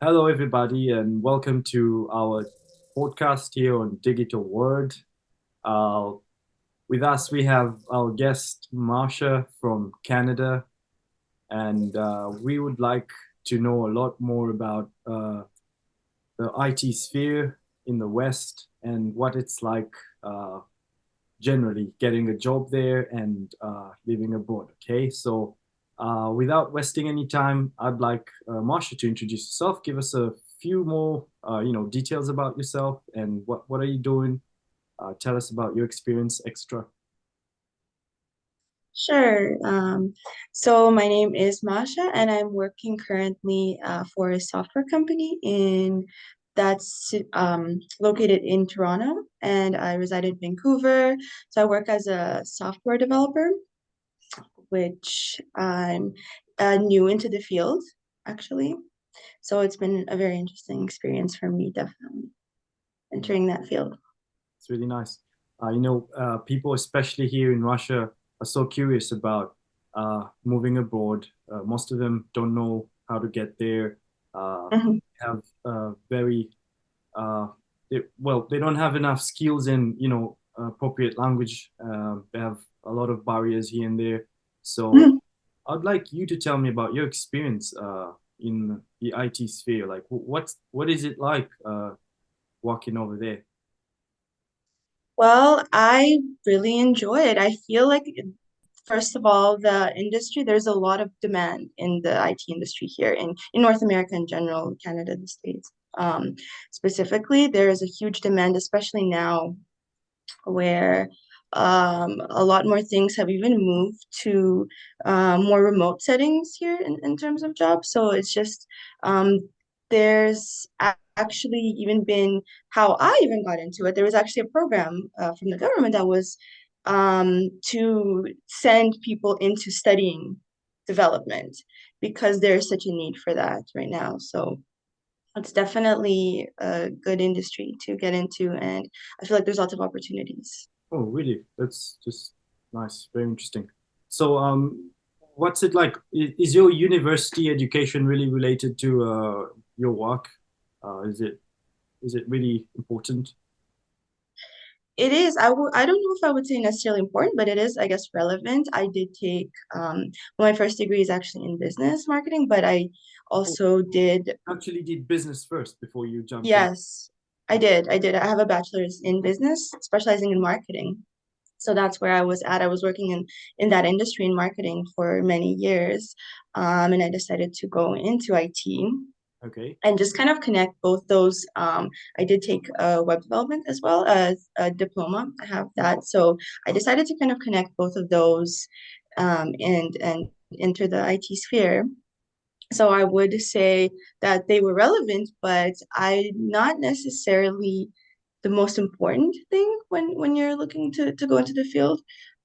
Hello, everybody, and welcome to our podcast here on Digital Word. Uh, with us, we have our guest, Marsha from Canada, and we would like to know a lot more about the IT sphere in the West and what it's like generally getting a job there and living abroad. Okay, so without wasting any time, I'd like Marsha to introduce yourself, give us a few more, details about yourself and what are you doing. Tell us about your experience extra. Sure. So my name is Masha, and I'm working currently for a software company in that's located in Toronto, and I reside in Vancouver. So I work as a software developer, which I'm new into the field, actually. So it's been a very interesting experience for me, definitely entering that field. It's really nice. People, especially here in Russia, are so curious about moving abroad. Most of them don't know how to get there. Mhm. Have very uh, they don't have enough skills in appropriate language. They have a lot of barriers here and there. So I'd like you to tell me about your experience in the IT sphere. Like, what is it like working over there? Well, I really enjoy it. I feel like, first of all, the industry, there's a lot of demand in the IT industry here in North America in general, Canada, the States. Specifically, there is a huge demand, especially now where a lot more things have even moved to more remote settings here in terms of jobs. So it's just um, there's actually even been how I even got into it. There was actually a program from the government that was to send people into studying development because there's such a need for that right now. So it's definitely a good industry to get into, and I feel like there's lots of opportunities. Oh, really? That's just nice. Very interesting. So, what's it like? Is your university education really related to your work? Is it really important? It is. I don't know if I would say necessarily important, but it is, I guess, relevant. I did take well, my first degree is actually in business marketing, but I Oh, also did, actually did business first before you jumped in. yes, I did. I did. I have a bachelor's in business, specializing in marketing. So that's where I was at. I was working in that industry in marketing for many years. And I decided to go into IT Okay. and just kind of connect both those. I did take web development as well as a diploma. I have that. So I decided to kind of connect both of those and enter the IT sphere. So I would say that they were relevant, but I not necessarily the most important thing when you're looking to go into the field.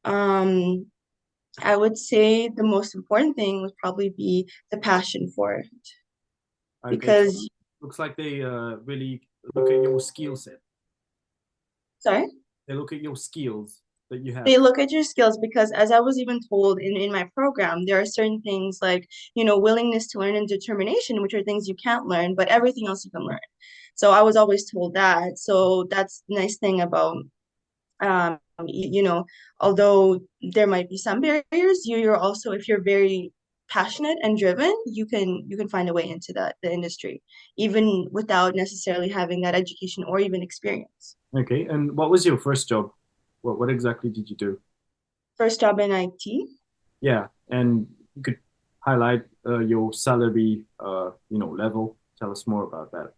Um, I would say the most important thing would probably be the passion for it Okay. So because, looks like they really look at your skill set. sorry. They look at your skills that you have. They look at your skills because, as I was even told in my program, there are certain things like, willingness to learn and determination, which are things you can't learn, but everything else you can learn. So I was always told that. So that's the nice thing about, although there might be some barriers, you're also, if you're very passionate and driven, you can find a way into the industry, even without necessarily having that education or even experience. Okay. And what was your first job? What exactly did you do? First job in IT. Yeah, and you could highlight your salary, level. Tell us more about that.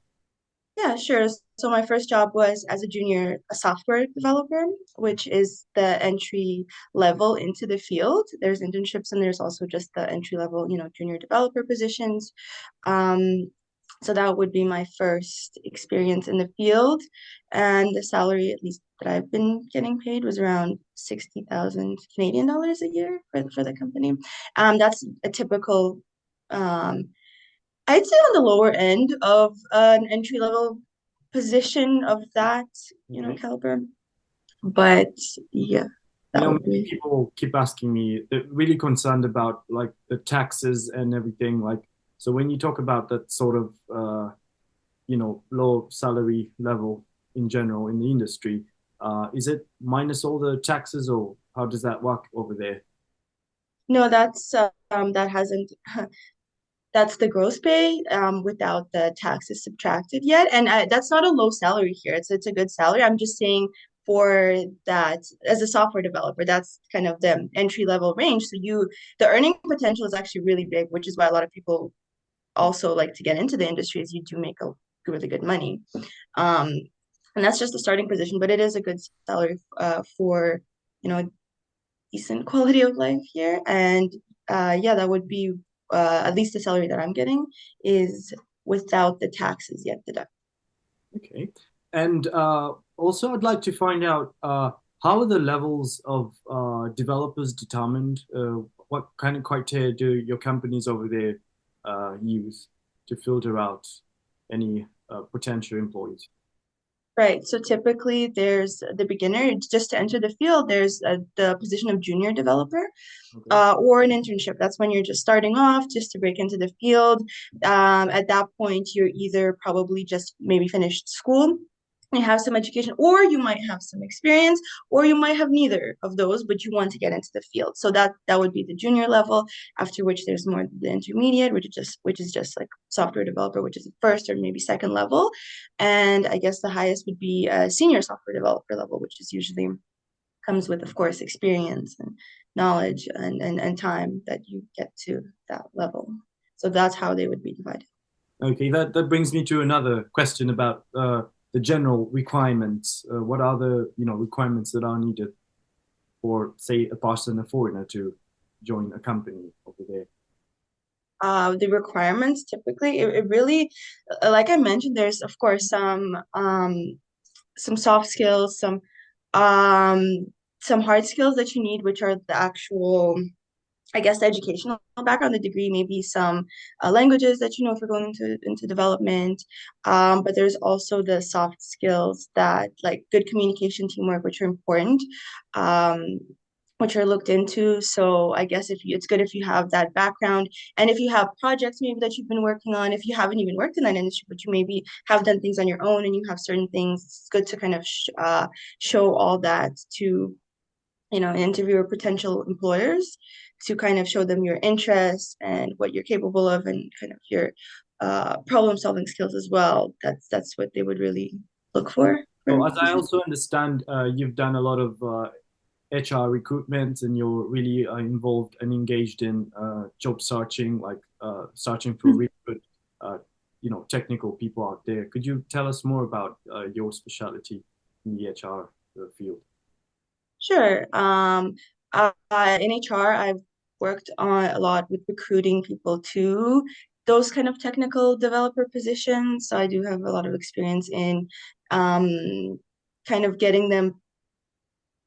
Yeah, sure. So my first job was as a junior a software developer, which is the entry level into the field. There's internships and there's also just the entry level, junior developer positions. Um, so that would be my first experience in the field. And the salary, at least that I've been getting paid, was around 60,000 Canadian dollars a year for the company. That's a typical um I'd say on the lower end of an entry level position of that, Okay. caliber. But yeah, You that know, would many be. people keep asking me, they're really concerned about like the taxes and everything. Like, So when you talk about that sort of low salary level in general in the industry, is it minus all the taxes, or how does that work over there? No, that hasn't that's the gross pay without the taxes subtracted yet. And that's not a low salary here. It's a good salary. I'm just saying for that as a software developer, that's kind of the entry level range. So the earning potential is actually really big, which is why a lot of people also like to get into the industry, is you do make a really good money. Um, and that's just the starting position, but it is a good salary for, decent quality of life here. And yeah, that would be at least the salary that I'm getting is without the taxes yet deducted. Okay. And also, I'd like to find out how are the levels of developers determined? What kind of criteria do your companies over there use to filter out any potential employees? Right. So typically there's the beginner, just to enter the field, there's the position of junior developer Okay. or an internship. That's when you're just starting off, just to break into the field. At that point, you're either probably just maybe finished school, you have some education, or you might have some experience, or you might have neither of those, but you want to get into the field. So that would be the junior level, after which there's more the intermediate, which is just like software developer, which is the first or maybe second level. And I guess the highest would be a senior software developer level, which is usually comes with, of course, experience and knowledge and time that you get to that level. So that's how they would be divided. Okay, that brings me to another question about the general requirements. What are the requirements that are needed for, say, a person, a foreigner, to join a company over there? The requirements typically, it really, like I mentioned, there's of course some soft skills, um, some hard skills that you need, which are the actual, I guess, the educational background, the degree, maybe some languages that you know if you're going into development. But there's also the soft skills that like good communication, teamwork, which are important, um, which are looked into. So I guess it's good if you have that background, and if you have projects maybe that you've been working on, if you haven't even worked in that industry, but you maybe have done things on your own and you have certain things, it's good to kind of show all that to interview potential employers, to kind of show them your interests and what you're capable of, and kind of your problem solving skills as well. That's what they would really look for. So, as I also understand, you've done a lot of HR recruitment, and you're really involved and engaged in job searching, like searching for really good, technical people out there. Could you tell us more about your specialty in the HR field? Sure. In HR, I've worked on a lot with recruiting people to those kind of technical developer positions. So I do have a lot of experience in kind of getting them,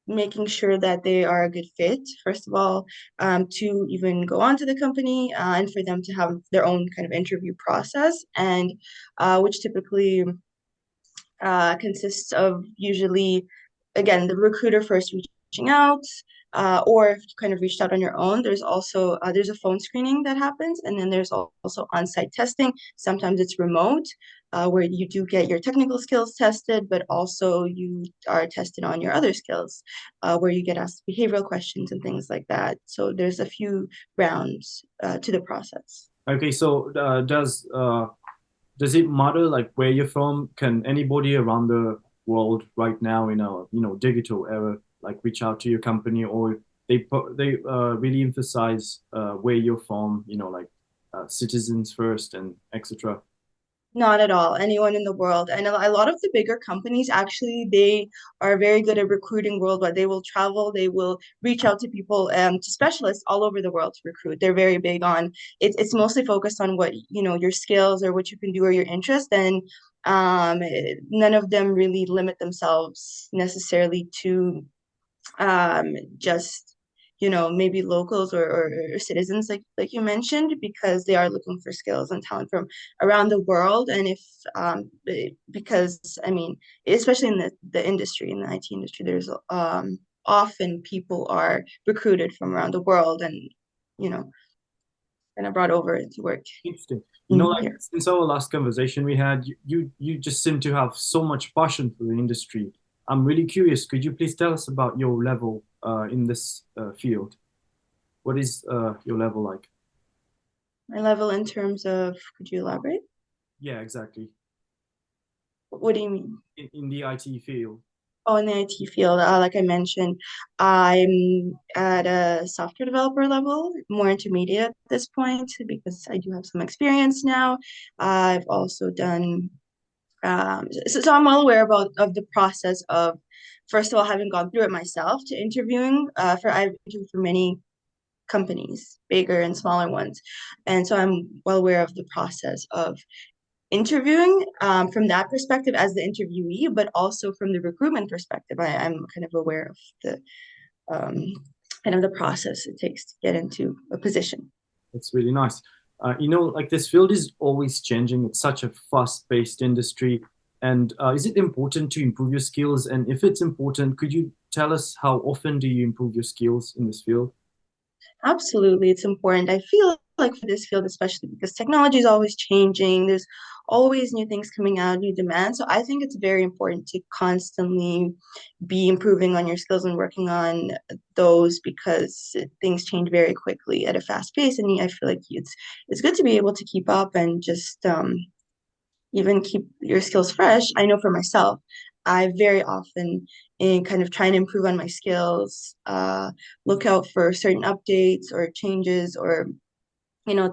making sure that they are a good fit, first of all, to even go on to the company, and for them to have their own kind of interview process, and which typically consists of usually, again, the recruiter first reaching out, or if you kind of reached out on your own, there's a phone screening that happens, and then there's also on-site testing. Sometimes it's remote, where you do get your technical skills tested, but also you are tested on your other skills, where you get asked behavioral questions and things like that. So there's a few rounds to the process. Okay, so does it matter like where you're from? Can anybody around the world right now in a digital era like reach out to your company, or they really emphasize where you're from, like citizens first and etc. Not at all. Anyone in the world. And a lot of the bigger companies, actually, they are very good at recruiting worldwide. They will travel, they will reach out to people, to specialists all over the world to recruit. They're very big on it's mostly focused on what, your skills or what you can do or your interest. And none of them really limit themselves necessarily to just maybe locals or citizens, like you mentioned, because they are looking for skills and talent from around the world. And if because I mean, especially in the industry, in the IT industry, there's often people are recruited from around the world, and you know kind of brought over to work Interesting. in Like here. since our last conversation we had, you just seem to have so much passion for the industry. I'm really curious. Could you please tell us about your level in this field? What is your level like? My level in terms of, could you elaborate? Yeah, exactly. What do you mean? In the IT field. Oh, in the IT field, like I mentioned, I'm at a software developer level, more intermediate at this point because I do have some experience now. I've also done, so I'm well aware of the process of, first of all, having gone through it myself to interviewing. I've interviewed for many companies, bigger and smaller ones, and so I'm well aware of the process of interviewing from that perspective as the interviewee, but also from the recruitment perspective. I'm kind of aware of the um, kind of the process it takes to get into a position. That's really nice. Like this field is always changing. It's such a fast-paced industry. And is it important to improve your skills? And if it's important, could you tell us how often do you improve your skills in this field? Absolutely, it's important. I feel like for this field, especially because technology is always changing, there's always new things coming out, new demands. So I think it's very important to constantly be improving on your skills and working on those because things change very quickly at a fast pace. And I feel like it's good to be able to keep up and just even keep your skills fresh. I know for myself, I very often in kind of trying to improve on my skills, look out for certain updates or changes or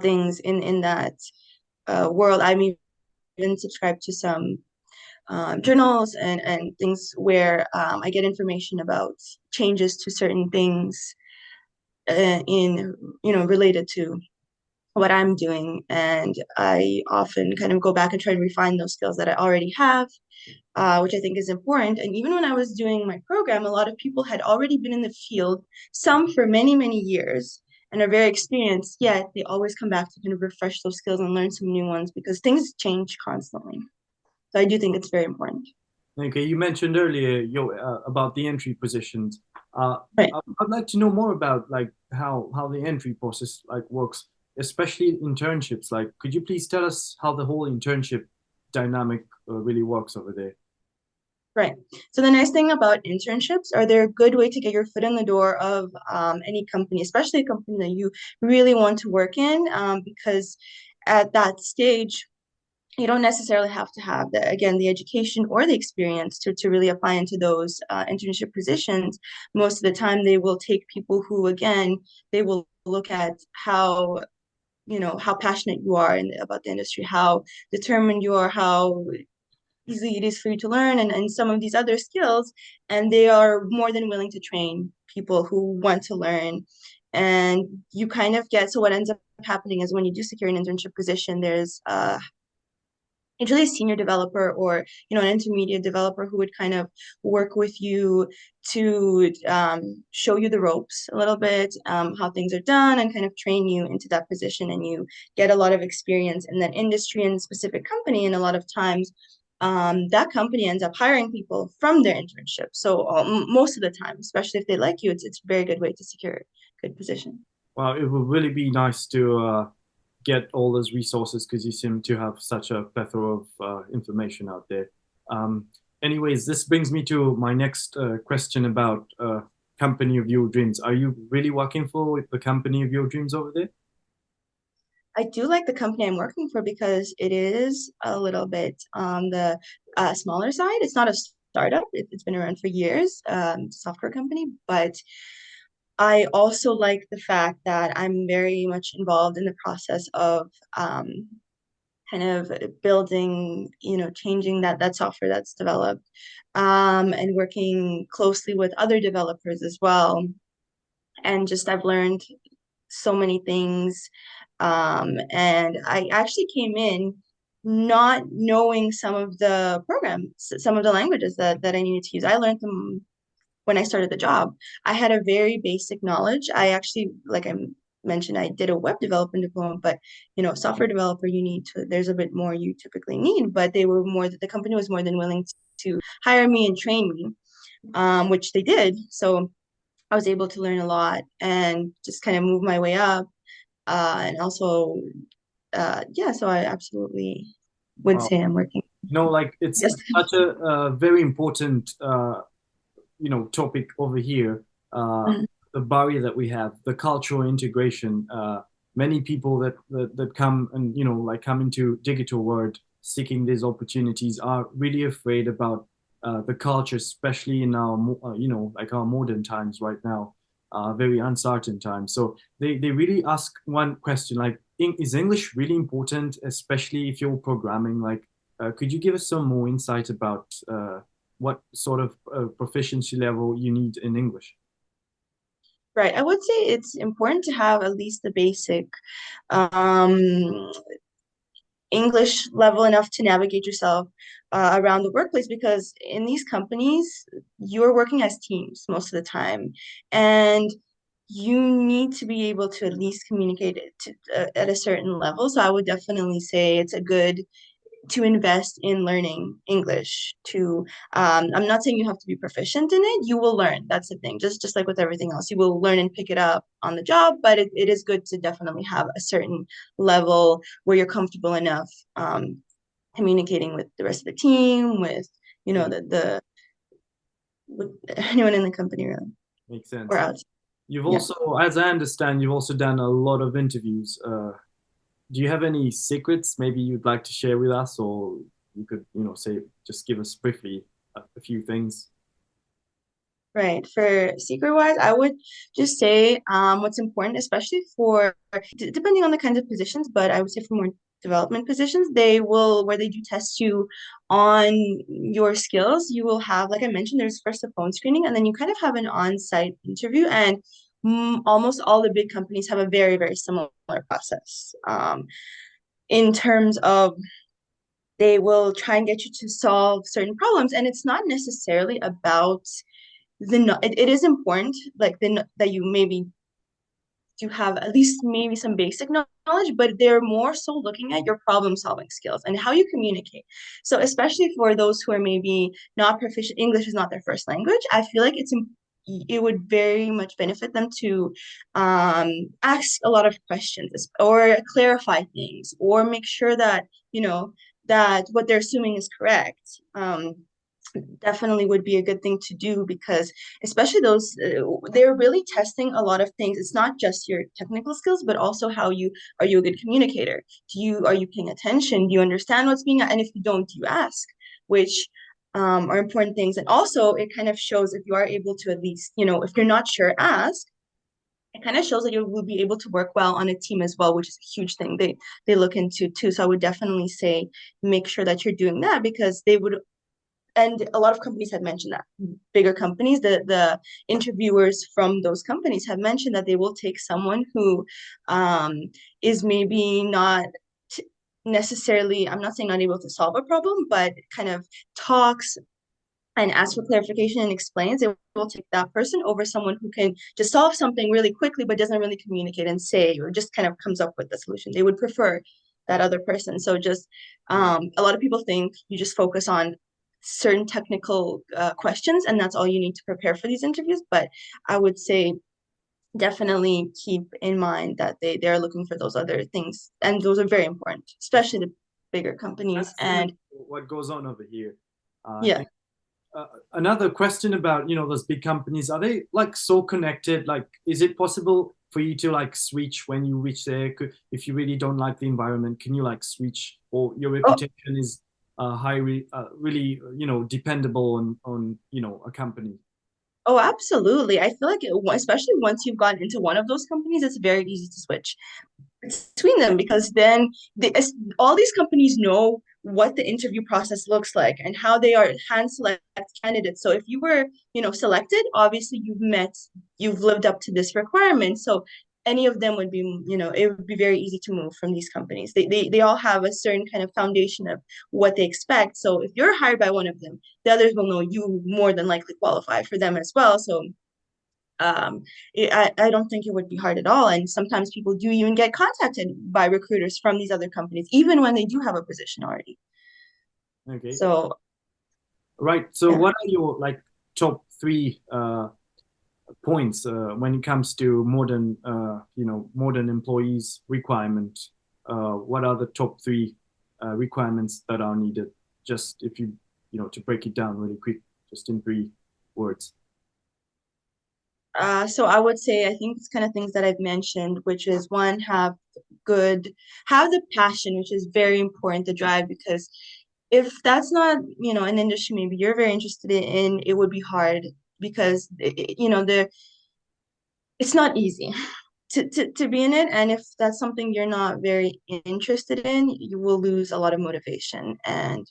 things in that world. I mean, even subscribe to some journals and things where I get information about changes to certain things in related to what I'm doing, and I often kind of go back and try and refine those skills that I already have, which I think is important. And even when I was doing my program, a lot of people had already been in the field, some for many, many years, and are very experienced, yet they always come back to kind of refresh those skills and learn some new ones because things change constantly. So I do think it's very important. Okay, you mentioned earlier about the entry positions. Right. I'd like to know more about like how the entry process like works, especially internships. Like, could you please tell us how the whole internship dynamic really works over there? Right. So the nice thing about internships are they're a good way to get your foot in the door of any company, especially a company that you really want to work in, because at that stage, you don't necessarily have to have the education or the experience to really apply into those internship positions. Most of the time, they will take people who, again, they will look at how passionate you are about the industry, how determined you are, how easy it is for you to learn and some of these other skills, and they are more than willing to train people who want to learn. And you kind of get, so what ends up happening is when you do secure an internship position, there's usually a senior developer or an intermediate developer who would kind of work with you to show you the ropes a little bit, how things are done, and kind of train you into that position, and you get a lot of experience in that industry and specific company. And a lot of times that company ends up hiring people from their internship. So most of the time, especially if they like you, it's a very good way to secure a good position. Well, it would really be nice to get all those resources because you seem to have such a plethora of information out there. Um, Anyways, this brings me to my next question about company of your dreams. Are you really working for the company of your dreams over there? I do like the company I'm working for because it is a little bit on the smaller side. It's not a startup. It's been around for years, software company, but I also like the fact that I'm very much involved in the process of kind of building, changing that software that's developed, and working closely with other developers as well. And just I've learned so many things. And I actually came in not knowing some of the programs, some of the languages that I needed to use. I learned them when I started the job. I had a very basic knowledge. I actually, like I mentioned, I did a web development diploma, but software developer, there's a bit more you typically need, but the company was more than willing to hire me and train me, which they did. So I was able to learn a lot and just kind of move my way up. And also, yeah, so I absolutely would say I'm working. Like it's Yes. such a very important topic over here. Mhm. The barrier that we have, the cultural integration. Many people that come and like come into digital world seeking these opportunities are really afraid about the culture, especially in our like our modern times right now, very uncertain times. So they really ask one question like, is English really important, especially if you're programming? Like, could you give us some more insight about what sort of proficiency level you need in English? Right. I would say it's important to have at least the basic um, English level enough to navigate yourself around the workplace because in these companies, you're working as teams most of the time. And you need to be able to at least communicate it at a certain level. So I would definitely say it's a good to invest in learning English to I'm not saying you have to be proficient in it. You will learn. That's the thing. Just like with everything else. You will learn and pick it up on the job, but it is good to definitely have a certain level where you're comfortable enough communicating with the rest of the team, with Yeah, the with anyone in the company really makes or sense. out. You've Yeah. also, as I understand, you've also done a lot of interviews. Do you have any secrets maybe you'd like to share with us, or you could, say, just give us briefly a few things? Right. For secret wise, I would just say what's important, especially for depending on the kinds of positions, but I would say for more development positions, they will where they do test you on your skills, you will have, like I mentioned, there's first a phone screening and then you kind of have an on-site interview. And almost all the big companies have a very, very similar process. In terms of they will try and get you to solve certain problems, and it's not necessarily about it is important like that you maybe do have at least maybe some basic knowledge, but they're more so looking at your problem solving skills and how you communicate. So especially for those who are maybe not proficient, English is not their first language, I feel like it would very much benefit them to ask a lot of questions or clarify things or make sure that that what they're assuming is correct. Definitely would be a good thing to do because especially those they're really testing a lot of things. It's not just your technical skills but also how you are you a good communicator, are you paying attention, do you understand what's being, and if you don't, you ask, which are important things. And also it kind of shows if you are able to at least if you're not sure, ask. It kind of shows that you will be able to work well on a team as well, which is a huge thing they look into too. So I would definitely say make sure that you're doing that because they would, and a lot of companies had mentioned that bigger companies, the interviewers from those companies have mentioned that they will take someone who um, is maybe not necessarily, I'm not saying not able to solve a problem, but kind of talks and asks for clarification and explains. They will take that person over someone who can just solve something really quickly but doesn't really communicate and say or just kind of comes up with the solution. They would prefer that other person. So just Yeah. a lot of people think you just focus on certain technical questions and that's all you need to prepare for these interviews. But I would say definitely keep in mind that they're looking for those other things and those are very important, especially the bigger companies. That's similar And to what goes on over here. I yeah. think another question about those big companies, are they like so connected? Like, is it possible for you to like switch when you reach there? If you really don't like the environment, can you like switch, or your Oh, reputation is highly really dependable on a company? oh, absolutely. I feel like especially once you've gotten into one of those companies, it's very easy to switch between them because then all these companies know what the interview process looks like and how they are hand select candidates. So if you were, selected, obviously you've lived up to this requirement. So any of them would be, it would be very easy to move from these companies. They all have a certain kind of foundation of what they expect. So if you're hired by one of them, the others will know you more than likely qualify for them as well. So I don't think it would be hard at all. And sometimes people do even get contacted by recruiters from these other companies, even when they do have a position already. Okay, So right. So yeah. what are your like top three points when it comes to modern, modern employees requirement. What are the top three requirements that are needed? Just if to break it down really quick, just in 3 words. So I would say I think it's kind of things that I've mentioned, which is one, have the passion, which is very important to drive, because if that's not, an industry maybe you're very interested in, it would be hard because it's not easy to be in it. And if that's something you're not very interested in, you will lose a lot of motivation and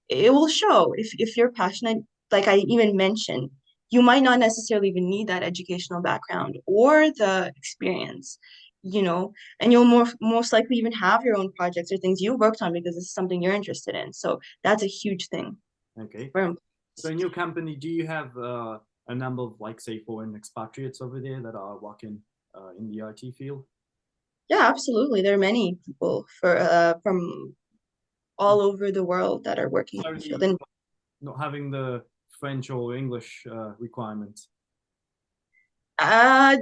it will show if you're passionate, like I even mentioned, you might not necessarily even need that educational background or the experience, and you'll most likely even have your own projects or things you worked on because this is something you're interested in. So that's a huge thing. Okay. For So in your company, do you have a number of, like, say, foreign expatriates over there that are working in the IT field? Yeah, absolutely. There are many people from all over the world that are working in the field. And Not having the French or English requirements.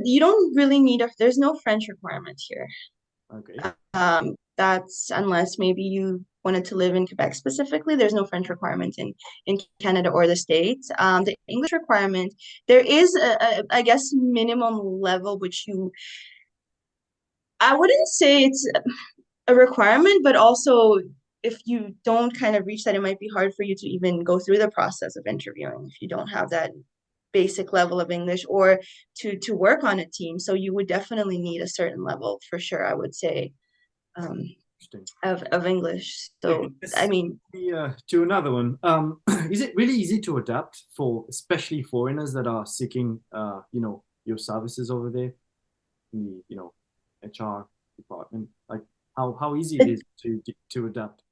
you don't really need there's no French requirement here. Okay. That's unless maybe you wanted to live in Quebec specifically. There's no French requirement in Canada or the States. The English requirement, there is I guess minimum level which I wouldn't say it's a requirement, but also if you don't kind of reach that, it might be hard for you to even go through the process of interviewing if you don't have that basic level of English or to work on a team. So you would definitely need a certain level for sure, I would say, of English. So I mean, to another one, is it really easy to adapt for especially foreigners that are seeking your services over there in the HR department? Like how easy it is to adapt?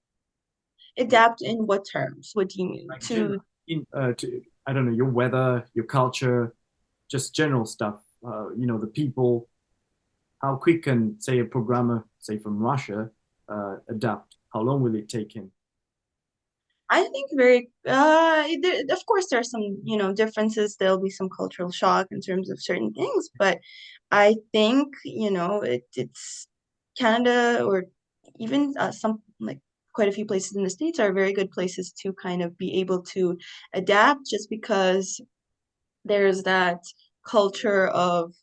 Adapt in what terms? What do you mean? Like to I don't know, your weather, your culture, just general stuff. The people. How quick can, say, a programmer, say from Russia, adapt? How long will it take him? I think of course there are some, differences. There'll be some cultural shock in terms of certain things, but I think, it's Canada or even some like quite a few places in the States are very good places to kind of be able to adapt just because there's that culture of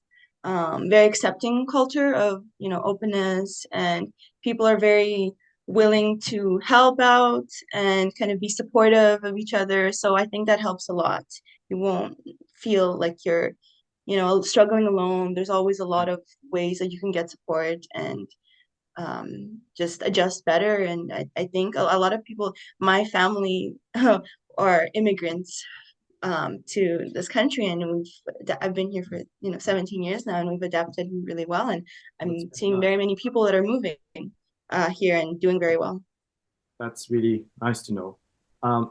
very accepting culture of openness, and people are very willing to help out and kind of be supportive of each other. So I think that helps a lot. You won't feel like you're struggling alone. There's always a lot of ways that you can get support and just adjust better. And I think a lot of people, my family are immigrants to this country, and I've been here for 17 years now, and we've adapted really well, and I'm seeing very many people that are moving here and doing very well. That's really nice to know.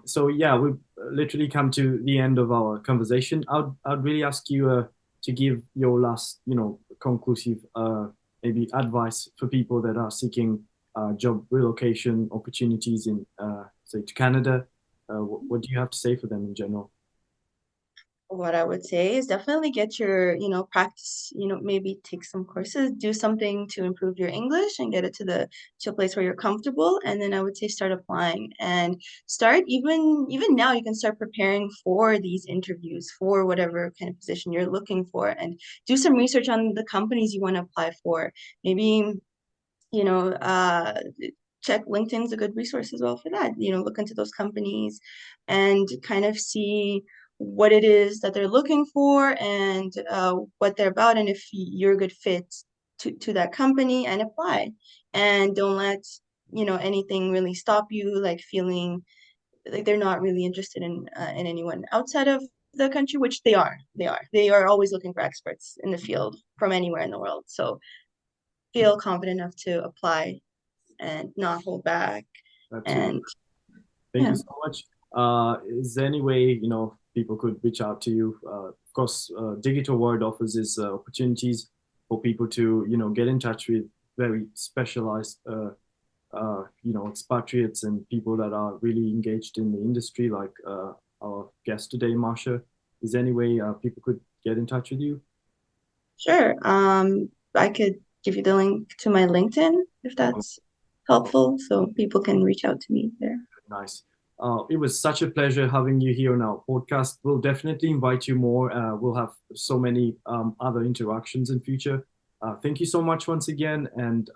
So yeah, we've literally come to the end of our conversation. I'd really ask you to give your last, conclusive maybe advice for people that are seeking job relocation opportunities in, say, to Canada. What do you have to say for them in general? What I would say is definitely get your, practice, maybe take some courses, do something to improve your English and get it to a place where you're comfortable. And then I would say start applying and start even now you can start preparing for these interviews for whatever kind of position you're looking for, and do some research on the companies you want to apply for. Maybe, you know, uh, check LinkedIn's a good resource as well for that. Look into those companies and kind of see what it is that they're looking for and what they're about, and if you're a good fit to that company, and apply. And don't let anything really stop you, like feeling like they're not really interested in anyone outside of the country, which they are always looking for experts in the field from anywhere in the world. So feel confident enough to apply and not hold back. That's really And Thank yeah. you so much. Is there any way, people could reach out to you? Of course, Digital Word offers these opportunities for people to, get in touch with very specialized, expatriates and people that are really engaged in the industry, like our guest today, Marsha. Is there any way people could get in touch with you? Sure. I could give you the link to my LinkedIn if that's helpful, so people can reach out to me there. Nice. It was such a pleasure having you here on our podcast. We'll definitely invite you more. We'll have so many other interactions in future. Thank you so much once again, and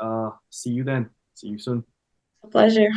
see you then. See you soon. A pleasure.